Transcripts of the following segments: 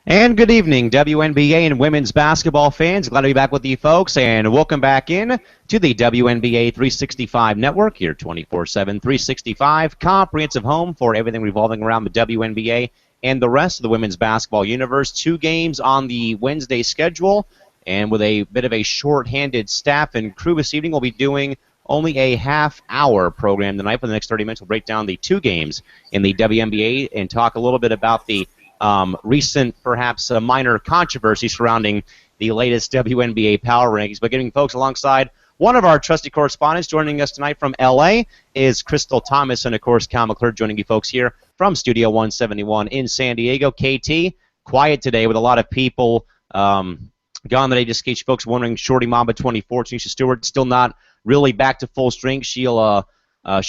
And good evening, WNBA and women's basketball fans. Glad to be back with you folks, and welcome back in to the WNBA 365 network, your 24/7 365 comprehensive home for everything revolving around the WNBA and the rest of the women's basketball universe. 2 games on the Wednesday schedule, and with a bit of a short-handed staff and crew this evening, we'll be doing only a half-hour program tonight. For the next 30 minutes, we'll break down the 2 games in the WNBA and talk a little bit about the recent, perhaps minor controversy surrounding the latest WNBA power rankings. But getting folks alongside one of our trusty correspondents joining us tonight from LA is Crystal Thomas, and of course Cal McClure joining you folks here from Studio 171 in San Diego. KT, quiet today with a lot of people gone today. Just in case you folks wondering, Shorty Mamba 24, Tanisha Stewart still not really back to full strength. She'll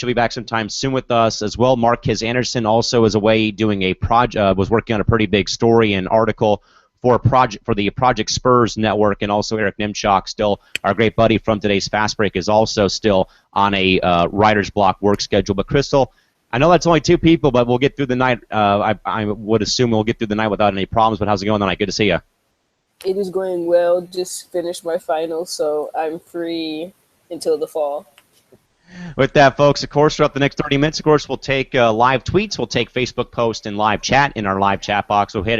be back sometime soon with us as well. Marquez Anderson also is away doing a project, was working on a pretty big story and article for the Project Spurs network, and also Eric Nimchok, still our great buddy from today's Fast Break, is also still on a writer's block work schedule. But Crystal, I know that's only 2 people, but we'll get through the night. I would assume we'll get through the night without any problems. But how's it going tonight? Good to see you. It is going well. Just finished my final, so I'm free until the fall. With that, folks, of course, throughout the next 30 minutes, of course, we'll take live tweets, we'll take Facebook posts and live chat in our live chat box. We'll hit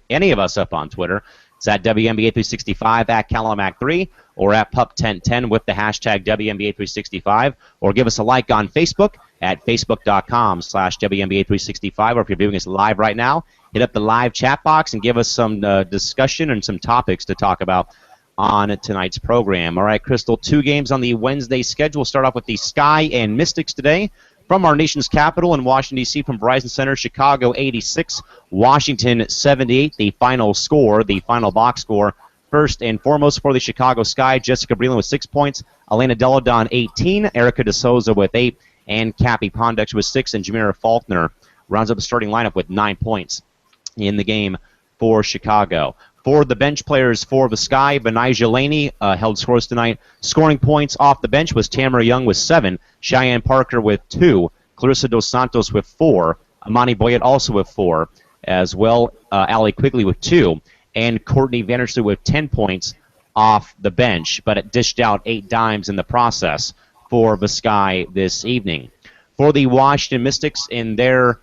any of us up on Twitter. It's at WNBA365, at CalamaC3, or at Pup1010 with the hashtag WNBA365, or give us a like on Facebook at Facebook.com/WNBA365, or if you're viewing us live right now, hit up the live chat box and give us some discussion and some topics to talk about on tonight's program. All right, Crystal, 2 games on the Wednesday schedule. We'll start off with the Sky and Mystics today. From our nation's capital in Washington, D.C., from Verizon Center, Chicago 86, Washington 78. The final score, the final box score, first and foremost for the Chicago Sky, Jessica Breland with 6 points, Elena Deladon 18, Erica DeSouza with 8, and Cappie Pondux with 6, and Jamira Faulkner rounds up the starting lineup with 9 points in the game for Chicago. For the bench players for the Sky, Benijah Laney held scores tonight. Scoring points off the bench was Tamara Young with 7, Cheyenne Parker with 2, Clarissa Dos Santos with 4, Amani Boyett also with 4, as well Allie Quigley with 2, and Courtney Vandersloot with 10 points off the bench, but it dished out 8 dimes in the process for the Sky this evening. For the Washington Mystics in their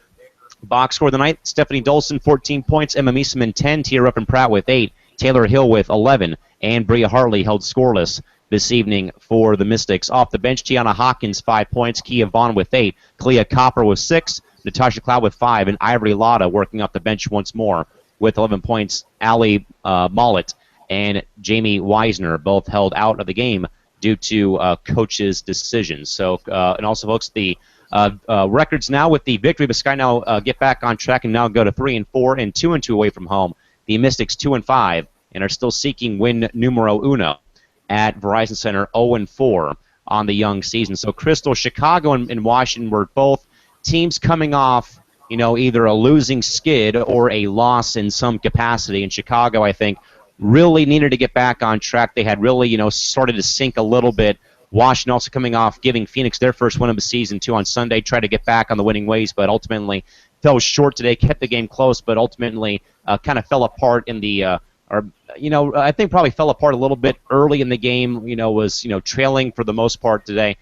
box score of the night, Stephanie Dolson, 14 points, Emma Meeseman, 10, Tia Ruppen-Pratt with 8, Taylor Hill with 11, and Bria Hartley held scoreless this evening for the Mystics. Off the bench, Tiana Hawkins, 5 points, Kia Vaughn with 8, Kalia Copper with 6, Natasha Cloud with 5, and Ivory Lotta working off the bench once more with 11 points. Allie Mollett and Jamie Weisner both held out of the game due to coaches' decisions. So, and also, folks, the records now with the victory, the Sky now get back on track and now go to 3-4 and 2-2 away from home. The Mystics 2-5 and are still seeking win numero uno at Verizon Center, 0-4 on the young season. So Crystal, Chicago and Washington were both teams coming off, either a losing skid or a loss in some capacity. And Chicago, I think, really needed to get back on track. They had really, started to sink a little bit. Washington also coming off giving Phoenix their first win of the season, too, on Sunday, tried to get back on the winning ways, but ultimately fell short today, kept the game close, but ultimately kind of fell apart in the, I think probably fell apart a little bit early in the game, was, trailing for the most part today.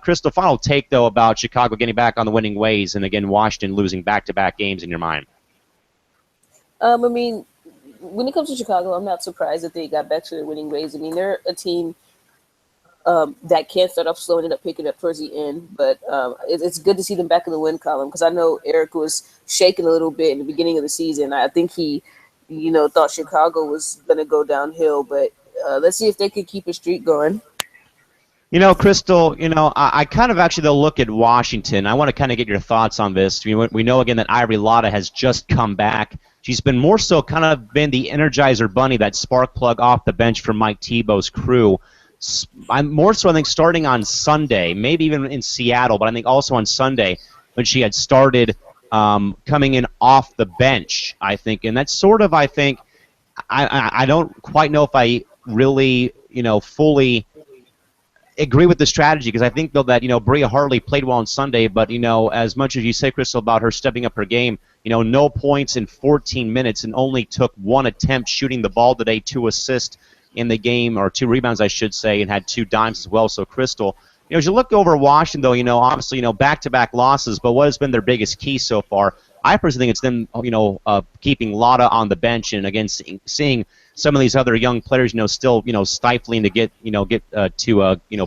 Crystal, final take, though, about Chicago getting back on the winning ways, and again, Washington losing back-to-back games in your mind. When it comes to Chicago, I'm not surprised that they got back to their winning ways. They're a team that can start off slow and end up picking up towards the end. But it's good to see them back in the win column, because I know Eric was shaking a little bit in the beginning of the season. I think he, thought Chicago was going to go downhill. But let's see if they can keep a streak going. Crystal, I kind of actually, though, look at Washington. I want to kind of get your thoughts on this. We know, again, that Ivory Lotta has just come back. She's been more so kind of been the Energizer Bunny, that spark plug off the bench for Mike Tebow's crew. I'm more so, I think, starting on Sunday, maybe even in Seattle, but I think also on Sunday when she had started coming in off the bench, I think. And that's sort of, I think, I don't quite know if I really, fully agree with the strategy because I think, though, that, Bria Hartley played well on Sunday, but, as much as you say, Crystal, about her stepping up her game, no points in 14 minutes and only took one attempt shooting the ball today, 2 assists in the game, or 2 rebounds, I should say, and had 2 dimes as well. So, Crystal, as you look over Washington, though, obviously, back-to-back losses, but what has been their biggest key so far? I personally think it's them, keeping Lotta on the bench, and again, seeing some of these other young players, still, stifling to get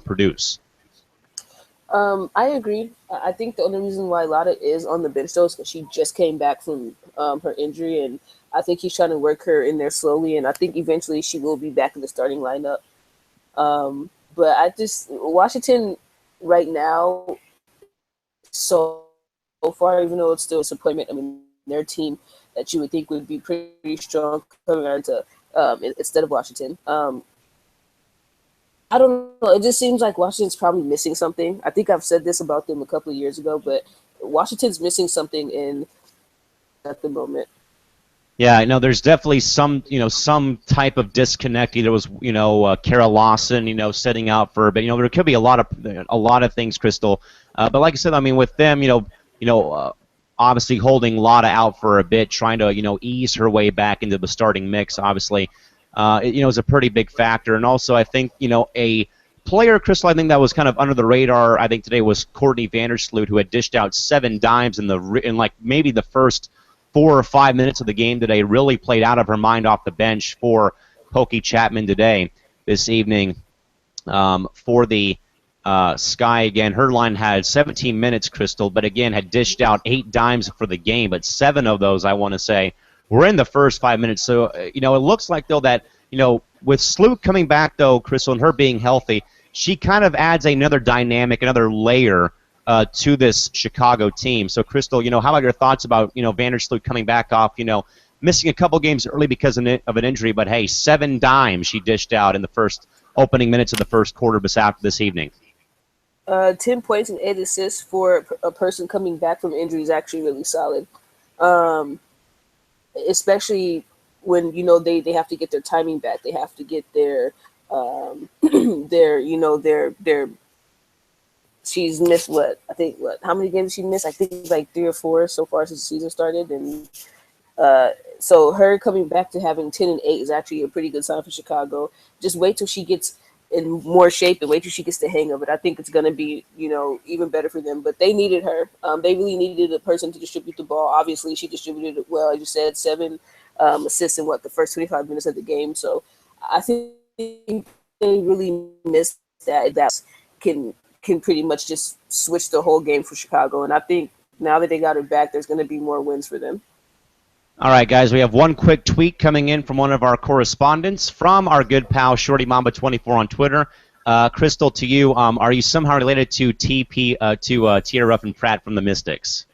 produce. I agree. I think the only reason why Lotta is on the bench, though, is because she just came back from her injury, and I think he's trying to work her in there slowly, and I think eventually she will be back in the starting lineup. But Washington right now, so far, even though it's still a disappointment, I mean, their team that you would think would be pretty strong coming on to instead of Washington. I don't know. It just seems like Washington's probably missing something. I think I've said this about them a couple of years ago, but Washington's missing something at the moment. Yeah, I know there's definitely some type of disconnect. Either was, Kara Lawson, setting out for, but there could be a lot of things, Crystal. But like I said, I mean, with them, obviously holding Lotta out for a bit, trying to, ease her way back into the starting mix, obviously, is a pretty big factor. And also, I think, a player, Crystal, I think that was kind of under the radar, I think today was Courtney Vandersloot, who had dished out 7 dimes in like maybe the first 4 or 5 minutes of the game today, really played out of her mind off the bench for Pokey Chapman this evening for the Sky. Again, her line had 17 minutes, Crystal, but again had dished out 8 dimes for the game, but 7 of those, I want to say, were in the first 5 minutes. So, it looks like, though, that, with Sloot coming back, though, Crystal, and her being healthy, she kind of adds another dynamic, another layer to this Chicago team. So, Crystal, how about your thoughts about, Vandersloot coming back off, missing a couple games early because of an injury, but, hey, 7 dimes she dished out in the first opening minutes of the first quarter this evening. 10 points and 8 assists for a person coming back from injury is actually really solid. Especially when, they have to get their timing back. They have to get their she's missed how many games she missed? I think like 3 or 4 so far since the season started. And so her coming back to having 10 and 8 is actually a pretty good sign for Chicago. Just wait till she gets in more shape and wait till she gets the hang of it. I think it's going to be, even better for them. But they needed her. They really needed a person to distribute the ball. Obviously, she distributed it well. As you said, 7 assists in the first 25 minutes of the game. So I think they really missed that. That can pretty much just switch the whole game for Chicago. And I think now that they got her back, there's going to be more wins for them. All right, guys, we have one quick tweet coming in from one of our correspondents from our good pal Shorty Mamba 24 on Twitter. Crystal, to you, are you somehow related to Tiara Ruffin Pratt from the Mystics?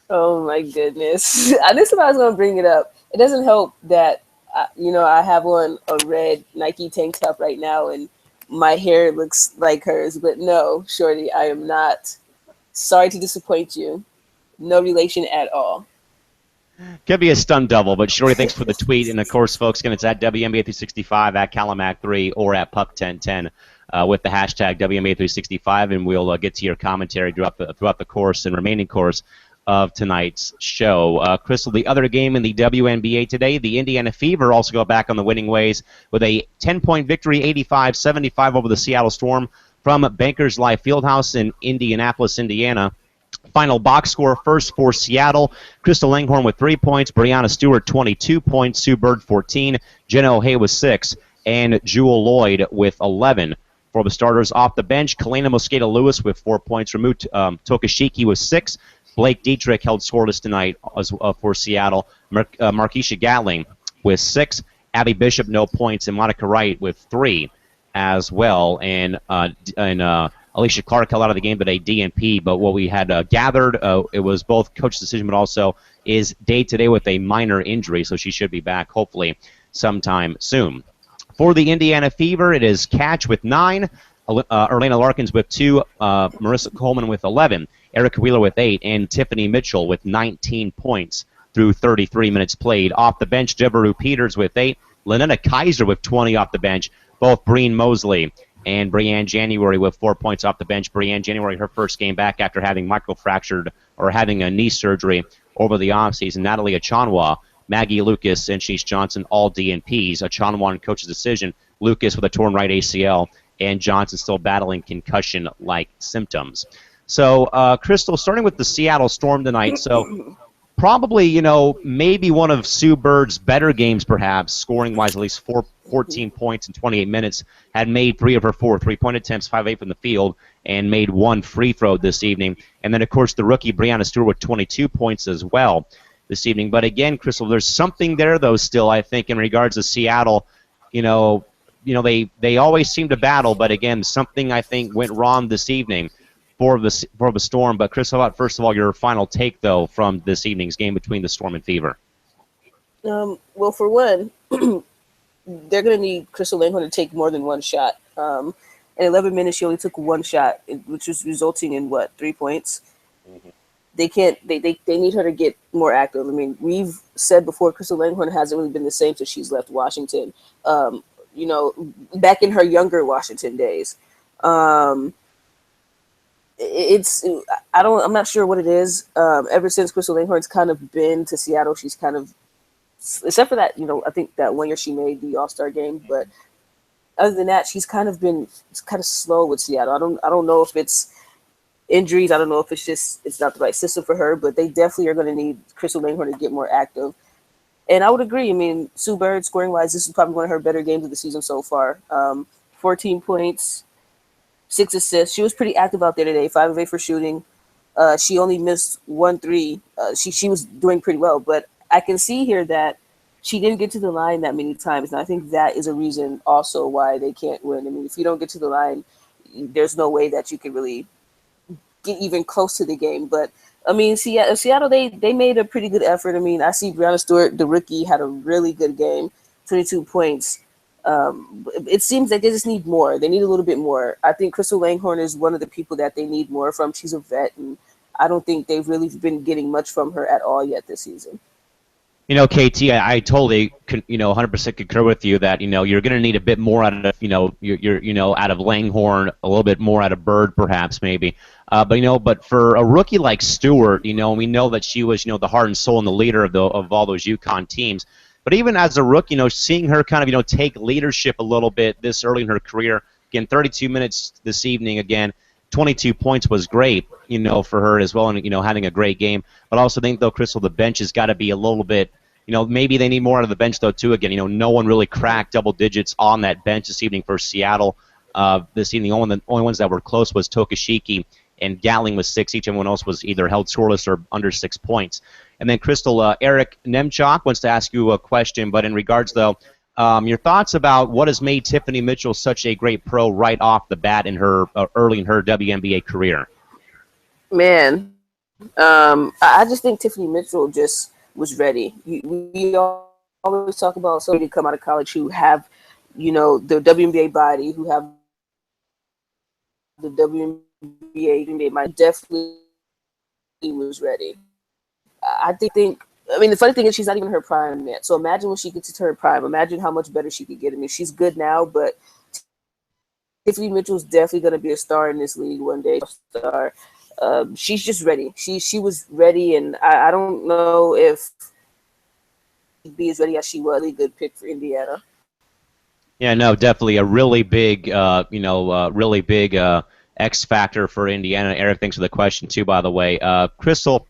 Oh my goodness! I knew somebody was going to bring it up. It doesn't help that I have on a red Nike tank top right now, and my hair looks like hers. But no, Shorty, I am not. Sorry to disappoint you. No relation at all. Could be a stun double, but Shorty, thanks for the tweet. And, of course, folks, it's at WNBA365, at Calamac3, or at Puck1010 with the hashtag WNBA365, and we'll get to your commentary throughout the course and remaining course of tonight's show. Crystal, the other game in the WNBA today, the Indiana Fever also go back on the winning ways with a 10-point victory, 85-75 over the Seattle Storm from Bankers Life Fieldhouse in Indianapolis, Indiana. Final box score first for Seattle. Crystal Langhorn with 3 points, Brianna Stewart 22 points, Sue Bird 14, Jenna O'Hay with 6, and Jewel Lloyd with 11. For the starters off the bench, Kalena Mosqueda-Lewis with 4 points, Ramu Tokashiki with 6, Blake Dietrich held scoreless tonight for Seattle, Markeisha Gatling with 6, Abby Bishop no points, and Monica Wright with 3 as well. And Alicia Clark held out of the game today, DNP, but what we had gathered, it was both coach's decision, but also is day-to-day with a minor injury, so she should be back hopefully sometime soon. For the Indiana Fever, it is Catch with 9, Erlena Larkins with 2, Marissa Coleman with 11, Erica Wheeler with 8, and Tiffany Mitchell with 19 points through 33 minutes played. Off the bench, Deborah Peters with 8, Lynetta Kaiser with 20 off the bench, both Breen Mosley and Brianne January with 4 points off the bench. Brianne January, her first game back after having microfractured or having a knee surgery over the offseason. Natalie Achanwa, Maggie Lucas, and Sheesh Johnson, all DNPs. Achanwa on coach's decision. Lucas with a torn right ACL, and Johnson still battling concussion-like symptoms. So, Crystal, starting with the Seattle Storm tonight, so probably, maybe one of Sue Bird's better games, perhaps, scoring-wise, at least 14 points in 28 minutes, had made 3 of her 4 three-point attempts, 5-8 from the field, and made 1 free throw this evening. And then, of course, the rookie Breanna Stewart with 22 points as well this evening. But again, Crystal, there's something there, though, still, I think, in regards to Seattle. They always seem to battle, but again, something I think went wrong this evening for the Storm. But Chris, how about first of all your final take though from this evening's game between the Storm and Fever? Well, for one, they're going to need Crystal Langhorne to take more than one shot. In 11 minutes, she only took one shot, which was resulting in 3 points. Mm-hmm. They can't. They need her to get more active. I mean, we've said before, Crystal Langhorne hasn't really been the same since she's left Washington. Back in her younger Washington days. I'm not sure what it is. Ever since Crystal Langhorne's kind of been to Seattle, she's kind of, except for that, I think that 1 year she made the All-Star game, but other than that, she's kind of been kind of slow with Seattle. I don't know if it's injuries. I don't know if it's not the right system for her, but they definitely are going to need Crystal Langhorne to get more active. And I would agree. I mean, Sue Bird, scoring-wise, this is probably one of her better games of the season so far. 14 points, 6 assists. She was pretty active out there today, 5 of 8 for shooting. She only missed 1 3. She was doing pretty well, but I can see here that she didn't get to the line that many times, and I think that is a reason also why they can't win. I mean, if you don't get to the line, there's no way that you can really get even close to the game. But I mean, Seattle, they made a pretty good effort. I mean, I see Breanna Stewart, the rookie, had a really good game, 22 points. It seems like they just need more. They need a little bit more. I think Crystal Langhorne is one of the people that they need more from. She's a vet, and I don't think they've really been getting much from her at all yet this season. KT, I totally, 100% concur with you that, you're going to need a bit more out of, out of Langhorne, a little bit more out of Bird, perhaps, maybe. But for a rookie like Stewart, we know that she was, the heart and soul and the leader of all those UConn teams. But even as a rookie, seeing her kind of, take leadership a little bit this early in her career, again, 32 minutes this evening, again, 22 points was great, for her as well, and, having a great game. But I also think, though, Crystal, the bench has got to be a little bit, maybe they need more out of the bench, though, too. Again, no one really cracked double digits on that bench this evening for Seattle. This evening, the only ones that were close was Tokashiki and Gatling with 6 each. Everyone else was either held scoreless or under 6 points. And then, Crystal, Eric Nemchok wants to ask you a question, but in regards, though, your thoughts about what has made Tiffany Mitchell such a great pro right off the bat in her early in her WNBA career? Man, I just think Tiffany Mitchell just was ready. We always talk about somebody who come out of college who have, the WNBA body, who have the WNBA mind. Definitely was ready. I mean, the funny thing is she's not even in her prime yet. So imagine when she gets to her prime. Imagine how much better she could get. I mean, she's good now, but Tiffany Mitchell's definitely going to be a star in this league one day. Star. She's just ready. She was ready, and I don't know if she'd be as ready as she was. A good pick for Indiana. Yeah, no, definitely a really big, really big X factor for Indiana. Eric, thanks for the question too, by the way. Crystal,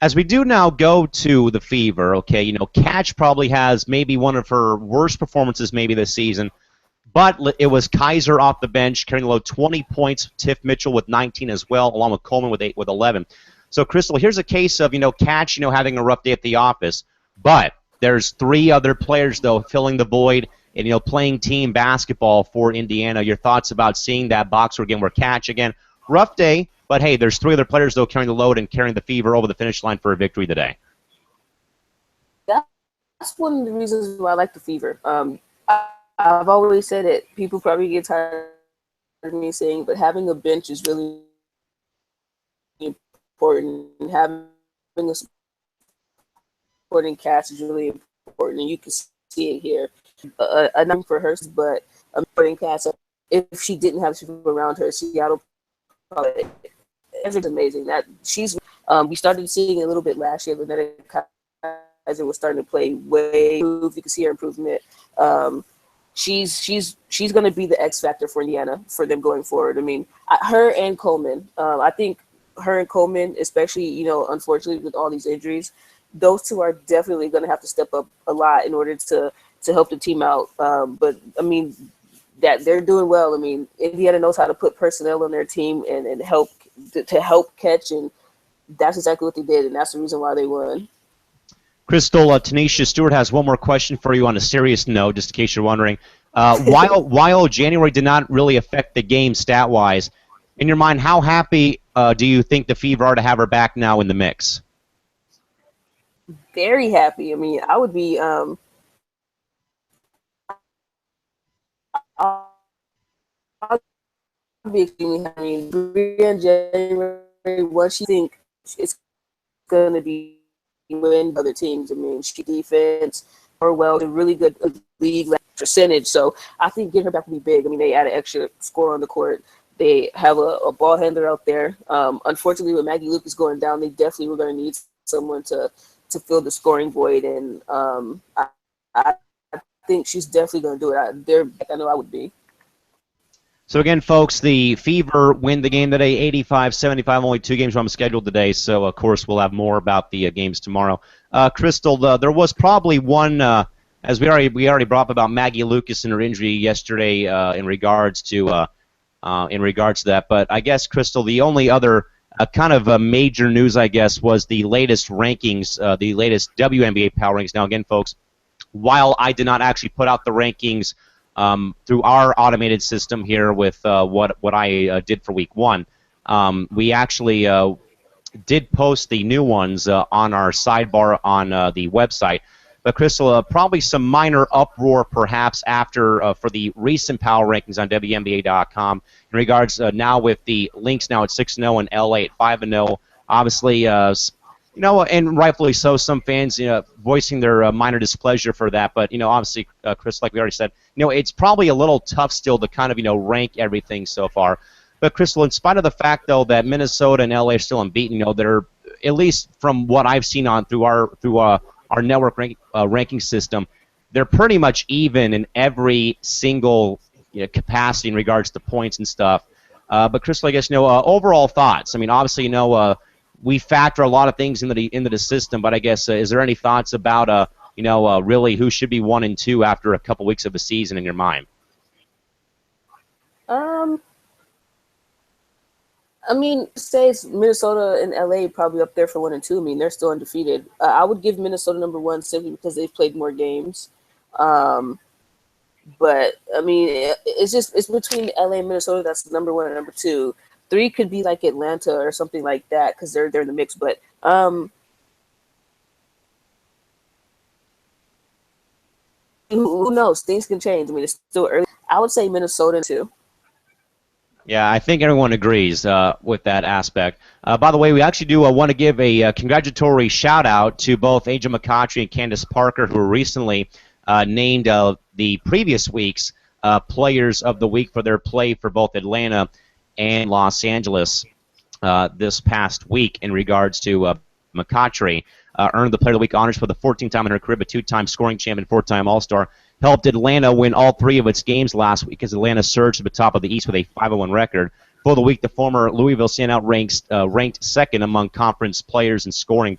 as we do now go to the Fever, okay, Catch probably has maybe one of her worst performances maybe this season, but it was Kaiser off the bench carrying the load, 20 points, Tiff Mitchell with 19 as well, along with Coleman with 11. So, Crystal, here's a case of, Catch, having a rough day at the office, but there's 3 other players, though, filling the void and, playing team basketball for Indiana. Your thoughts about seeing that boxer again where Catch, again, rough day, but hey, there's 3 other players, though, carrying the load and carrying the Fever over the finish line for a victory today. That's one of the reasons why I like the Fever. I've always said it. People probably get tired of me saying, but having a bench is really important. Having a supporting cast is really important, and you can see it here. A number for her, but a supporting cast if she didn't have people around her, Seattle probably is amazing. That she's we started seeing it a little bit last year, but then it was starting to play way improved. You can see her improvement. She's going to be the X factor for Indiana for them going forward. I mean, her and Coleman. I think her and Coleman, especially unfortunately with all these injuries, those two are definitely going to have to step up a lot in order to help the team out. But I mean, that they're doing well. I mean, Indiana knows how to put personnel on their team and help to help catch, and that's exactly what they did, and that's the reason why they won. Crystal, Tanisha Stewart has one more question for you on a serious note, just in case you're wondering. While January did not really affect the game stat-wise, in your mind, how happy do you think the Fever are to have her back now in the mix? Very happy. I mean, I would be I'll be extremely happy. I mean, in January, what she think it's going to be win other teams. I mean, she defense or well, a really good league percentage. So I think getting her back would be big. I mean, they add an extra score on the court. They have a ball handler out there. Unfortunately, with Maggie Lucas going down, they definitely were going to need someone to fill the scoring void. And I think she's definitely going to do it. I know I would be. So again, folks, the Fever win the game today, 85-75. Only 2 games on the schedule today, so of course we'll have more about the games tomorrow. Crystal, there was probably one, as we already brought up about Maggie Lucas and her injury yesterday in regards to that. But I guess, Crystal, the only other kind of major news, I guess, was the latest rankings, the latest WNBA power rankings. Now, again, folks, while I did not actually put out the rankings through our automated system here with what I did for week 1. We actually did post the new ones on our sidebar on the website. But, Crystal, probably some minor uproar perhaps after for the recent power rankings on WNBA.com in regards now with the Lynx now at 6-0 and LA at 5-0. Obviously, and rightfully so, some fans voicing their minor displeasure for that. But, obviously, Chris, like we already said, it's probably a little tough still to kind of, rank everything so far. But, Crystal, in spite of the fact, though, that Minnesota and LA are still unbeaten, they're, at least from what I've seen through our network ranking system, they're pretty much even in every single capacity in regards to points and stuff. But, Crystal, I guess, overall thoughts. I mean, obviously, we factor a lot of things into the system, but I guess is there any thoughts about really who should be 1 and 2 after a couple weeks of the season in your mind? I mean, say it's Minnesota and LA probably up there for 1 and 2. I mean, they're still undefeated. I would give Minnesota number 1 simply because they've played more games. But I mean, it's between LA and Minnesota. That's number 1 and number 2. 3 could be like Atlanta or something like that because they're in the mix. But who knows? Things can change. I mean, it's still early. I would say Minnesota too. Yeah, I think everyone agrees with that aspect. By the way, we actually do want to give a congratulatory shout-out to both Angel McCoughtry and Candace Parker, who were recently named the previous week's Players of the Week for their play for both Atlanta and Los Angeles this past week in regards to McCoughtry. Earned the Player of the Week honors for the 14th time in her career, a 2-time scoring champion, 4-time All-Star. Helped Atlanta win all 3 of its games last week as Atlanta surged to the top of the East with a 5-1 record. For the week, the former Louisville standout ranked second among conference players in scoring,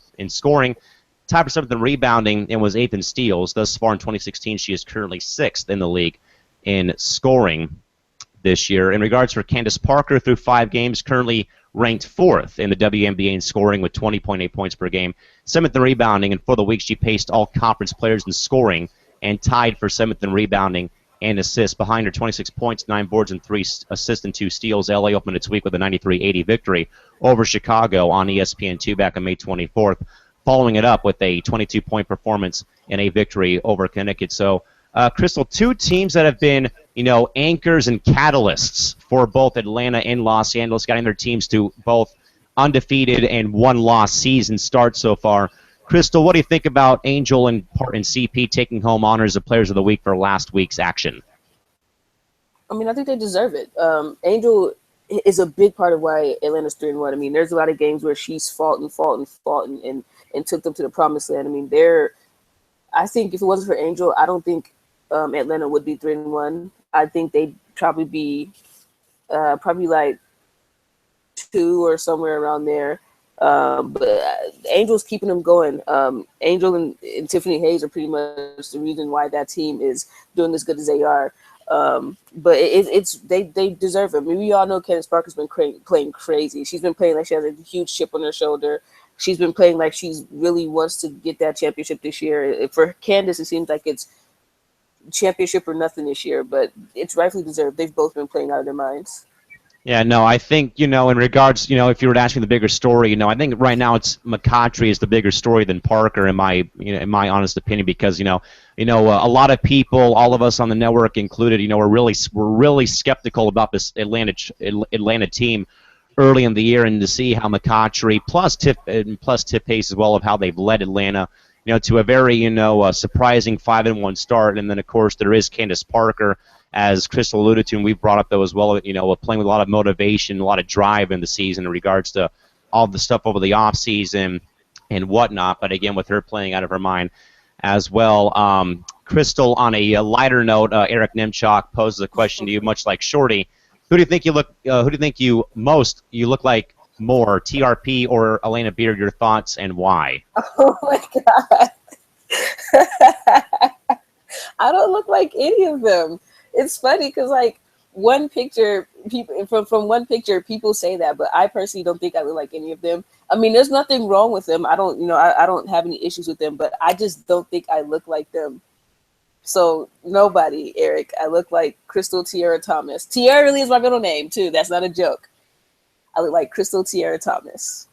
tied for 7th in rebounding, and was 8th in steals. Thus far in 2016, she is currently 6th in the league in scoring this year. In regards for Candace Parker, through 5 games, currently ranked 4th in the WNBA in scoring with 20.8 points per game, 7th in rebounding, and for the week she paced all conference players in scoring and tied for 7th in rebounding and assists. Behind her 26 points, 9 boards, and 3 assists and 2 steals, LA opened its week with a 93-80 victory over Chicago on ESPN2 back on May 24th, following it up with a 22-point performance and a victory over Connecticut. So, Crystal, 2 teams that have been, anchors and catalysts for both Atlanta and Los Angeles, getting their teams to both undefeated and 1-loss season start so far. Crystal, what do you think about Angel and CP taking home honors of Players of the Week for last week's action? I mean, I think they deserve it. Angel is a big part of why Atlanta's 3-1. I mean, there's a lot of games where she's fought and took them to the promised land. I mean, I think if it wasn't for Angel, I don't think Atlanta would be 3-1. I think they'd probably be probably like 2 or somewhere around there. But Angel's keeping them going. Angel and Tiffany Hayes are pretty much the reason why that team is doing as good as they are. But they deserve it. I mean, we all know Candace Parker's been playing crazy. She's been playing like she has a huge chip on her shoulder. She's been playing like she's really wants to get that championship this year. For Candace, it seems like it's championship or nothing this year, but it's rightfully deserved. They've both been playing out of their minds. Yeah, no, I think, in regards, if you were to ask me the bigger story, I think right now it's McCoughtry is the bigger story than Parker in my honest opinion, because, a lot of people, all of us on the network included, we're really skeptical about this Atlanta team early in the year, and to see how McCoughtry plus Tiff Pace as well, of how they've led Atlanta, to a very, surprising 5-1 start. And then, of course, there is Candace Parker, as Crystal alluded to, and we've brought up though as well, playing with a lot of motivation, a lot of drive in the season in regards to all the stuff over the off season and whatnot. But again, with her playing out of her mind as well. Crystal, on a lighter note, Eric Nemchok poses a question to you, much like Shorty. Who do you think you look? Who do you think you look like more, TRP or Elena Beard? Your thoughts and why? Oh my god, I don't look like any of them. It's funny because like one picture, people from one picture, people say that, but I personally don't think I look like any of them. I mean, there's nothing wrong with them. I don't have any issues with them, but I just don't think I look like them. So nobody, Eric. I look like Crystal Tiara Thomas. Tiara really is my middle name too. That's not a joke. I look like Crystal Tiara Thomas.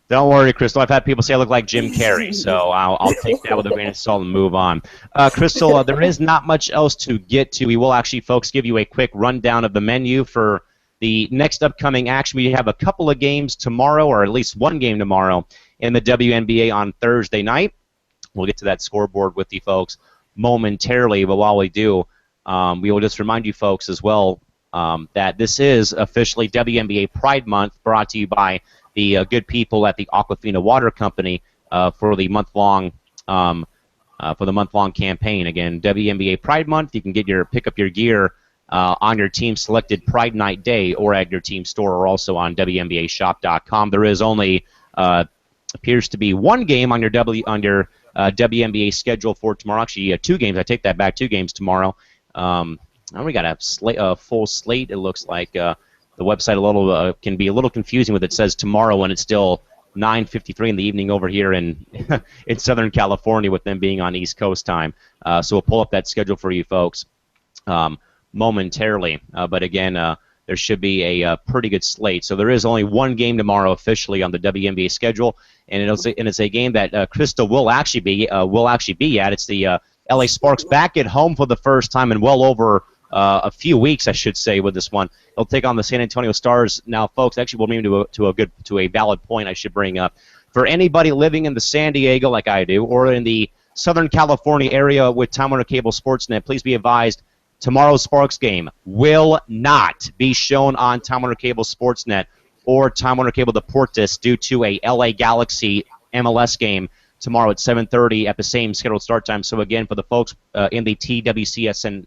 Don't worry, Crystal. I've had people say I look like Jim Carrey, so I'll take that with a grain of salt and move on. Crystal, there is not much else to get to. We will actually, folks, give you a quick rundown of the menu for the next upcoming action. We have a couple of games tomorrow, or at least one game tomorrow, in the WNBA on Thursday night. We'll get to that scoreboard with you folks momentarily, but while we do, we will just remind you folks as well that this is officially WNBA Pride Month, brought to you by the good people at the Aquafina Water Company for the month-long campaign. Again, WNBA Pride Month. You can pick up your gear on your team-selected Pride Night day, or at your team store, or also on WNBAshop.com. There is only appears to be one game on your WNBA schedule for tomorrow. Actually, 2 games. I take that back. 2 games tomorrow. We got a full slate. It looks like. The website can be a little confusing with it says tomorrow when it's still 9:53 in the evening over here in in Southern California, with them being on East Coast time. So we'll pull up that schedule for you folks momentarily. But again, there should be a pretty good slate. So there is only one game tomorrow officially on the WNBA schedule, and it's a game that Crystal will actually be at. It's the LA Sparks back at home for the first time in well over a few weeks, I should say, with this one. They'll take on the San Antonio Stars. Now, folks, actually, we'll move to a valid point I should bring up. For anybody living in the San Diego, like I do, or in the Southern California area with Time Warner Cable Sportsnet, please be advised, tomorrow's Sparks game will not be shown on Time Warner Cable Sportsnet or Time Warner Cable Deportes due to a LA Galaxy MLS game tomorrow at 7:30 at the same scheduled start time. So, again, for the folks in the TWCSN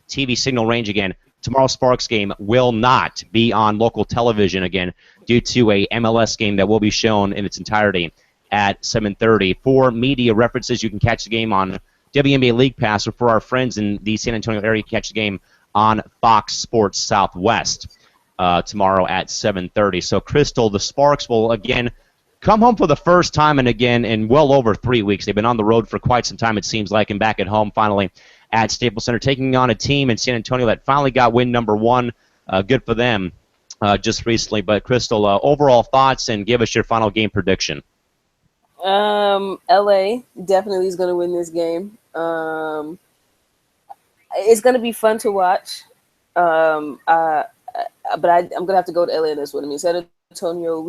TV signal range, again, tomorrow's Sparks game will not be on local television again due to a MLS game that will be shown in its entirety at 7:30. For media references, you can catch the game on WNBA League Pass, or for our friends in the San Antonio area, catch the game on Fox Sports Southwest tomorrow at 7:30. So, Crystal, the Sparks will again come home for the first time in well over 3 weeks. They've been on the road for quite some time, it seems like, and back at home finally at Staples Center, taking on a team in San Antonio that finally got win number 1. Good for them just recently. But, Crystal, overall thoughts, and give us your final game prediction. LA definitely is going to win this game. It's going to be fun to watch. But I'm going to have to go to LA in this one. I mean, San Antonio,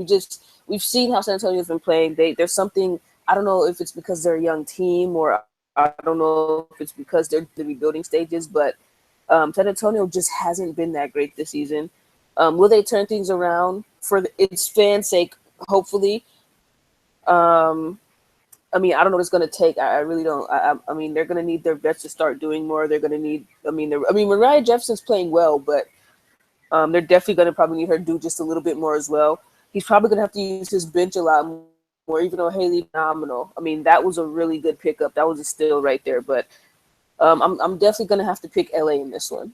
we've seen how San Antonio's been playing. There's something, I don't know if it's because they're a young team, or I don't know if it's because they're the rebuilding stages, but San Antonio just hasn't been that great this season. Will they turn things around for its fans' sake? Hopefully. I mean, I don't know what it's going to take. I really don't. I mean, they're going to need their vets to start doing more. They're going to need. I mean, Mariah Jefferson's playing well, but they're definitely going to probably need her to do just a little bit more as well. He's probably going to have to use his bench a lot more, even though Haley's phenomenal. I mean, that was a really good pickup. That was a steal right there. But I'm definitely going to have to pick LA in this one.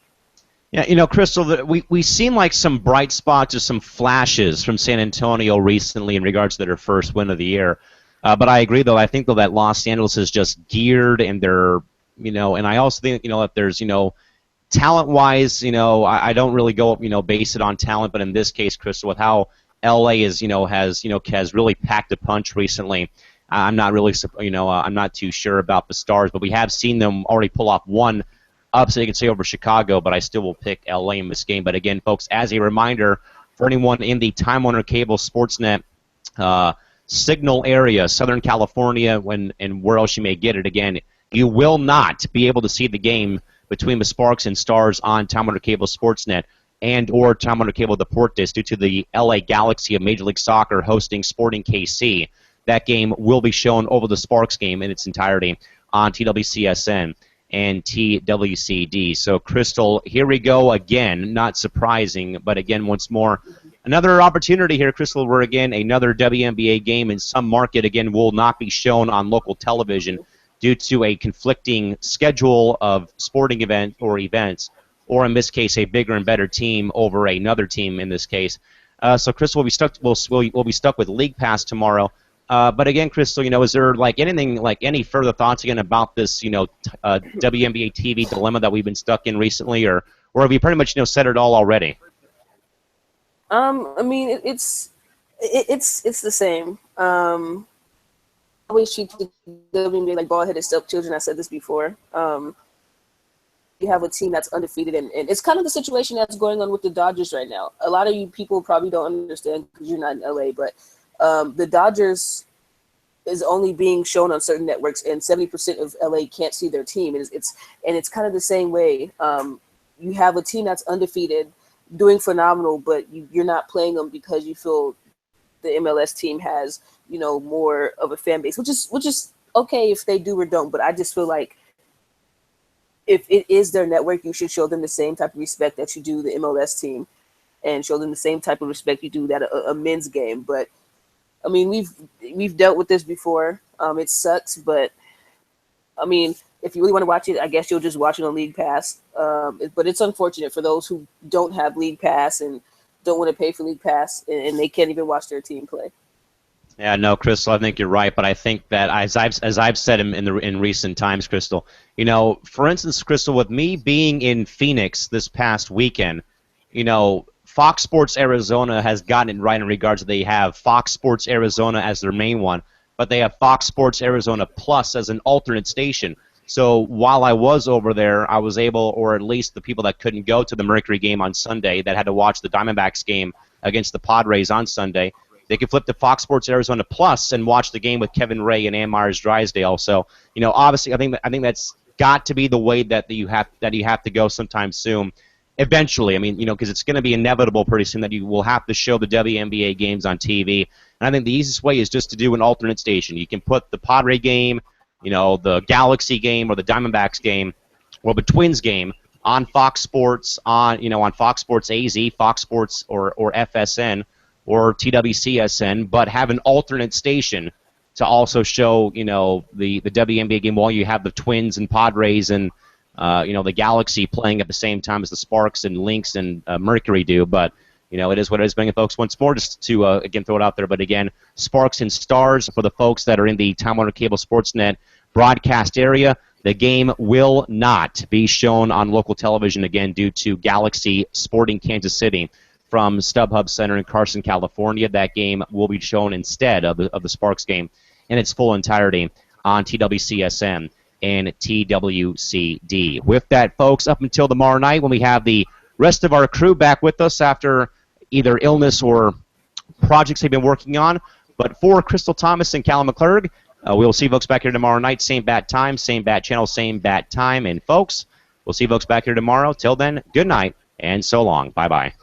Yeah, Crystal, we seem like some bright spots or some flashes from San Antonio recently in regards to their first win of the year. But I agree, though. I think, though, that Los Angeles is just geared, and they're, and I also think, that there's, talent-wise, I don't really go, base it on talent, but in this case, Crystal, with how LA is, has really packed a punch recently. I'm not really, I'm not too sure about the Stars, but we have seen them already pull off one upset, you can say, over Chicago, but I still will pick LA in this game. But again, folks, as a reminder for anyone in the Time Warner Cable Sportsnet Signal area, Southern California, and where else you may get it, again, you will not be able to see the game between the Sparks and Stars on Time Warner Cable Sportsnet and or Time Warner Cable the Port Disc due to the LA Galaxy of Major League Soccer hosting Sporting KC. That game will be shown over the Sparks game in its entirety on TWCSN and TWCD. So, Crystal, here we go again. Not surprising, but again, once more, another opportunity here, Crystal, where again, another WNBA game in some market, again, will not be shown on local television due to a conflicting schedule of sporting events, or in this case, a bigger and better team over another team in this case. So, Crystal, we'll be stuck with League Pass tomorrow. But again, Crystal, is there any further thoughts again about this, WNBA TV dilemma that we've been stuck in recently, or have you pretty much said it all already? I mean, it's the same. I always treat the WNBA like ball-headed stepchildren. I said this before. You have a team that's undefeated, and it's kind of the situation that's going on with the Dodgers right now. A lot of you people probably don't understand because you're not in LA, but the Dodgers is only being shown on certain networks, and 70% of LA can't see their team. It's kind of the same way. You have a team that's undefeated, doing phenomenal, but you're not playing them because you feel the MLS team has more of a fan base, which is okay if they do or don't. But I just feel like if it is their network, you should show them the same type of respect that you do the MLS team, and show them the same type of respect you do that a men's game. But I mean, we've dealt with this before. It sucks, but I mean, if you really want to watch it, I guess you'll just watch it on League Pass. But it's unfortunate for those who don't have League Pass and don't want to pay for League Pass, and they can't even watch their team play. Yeah, no, Crystal, I think you're right, but I think that as I've said in recent times, Crystal, for instance, Crystal, with me being in Phoenix this past weekend, Fox Sports Arizona has gotten it right in regards to they have Fox Sports Arizona as their main one, but they have Fox Sports Arizona Plus as an alternate station. So while I was over there, I was able, or at least the people that couldn't go to the Mercury game on Sunday that had to watch the Diamondbacks game against the Padres on Sunday, they could flip to Fox Sports Arizona Plus and watch the game with Kevin Ray and Ann Myers-Drysdale. So, obviously, I think that's got to be the way that you have to go sometime soon. Eventually, I mean, because it's going to be inevitable pretty soon that you will have to show the WNBA games on TV. And I think the easiest way is just to do an alternate station. You can put the Padre game, the Galaxy game, or the Diamondbacks game, or the Twins game on Fox Sports, on Fox Sports AZ, Fox Sports or FSN, or TWCSN, but have an alternate station to also show, the WNBA game while you have the Twins and Padres and the Galaxy playing at the same time as the Sparks and Lynx and Mercury do. But, it is what it is. Bringing folks once more just to, again, throw it out there. But, again, Sparks and Stars for the folks that are in the Time Warner Cable Sportsnet broadcast area. The game will not be shown on local television again due to Galaxy Sporting Kansas City from StubHub Center in Carson, California. That game will be shown instead of the Sparks game in its full entirety on TWCSN and TWCD. With that, folks, up until tomorrow night when we have the rest of our crew back with us after either illness or projects they've been working on. But for Crystal Thomas and Callum McClurg, we will see folks back here tomorrow night. Same bat time, same bat channel, same bat time. And, folks, We'll see you folks back here tomorrow. Till then, good night and so long. Bye-bye.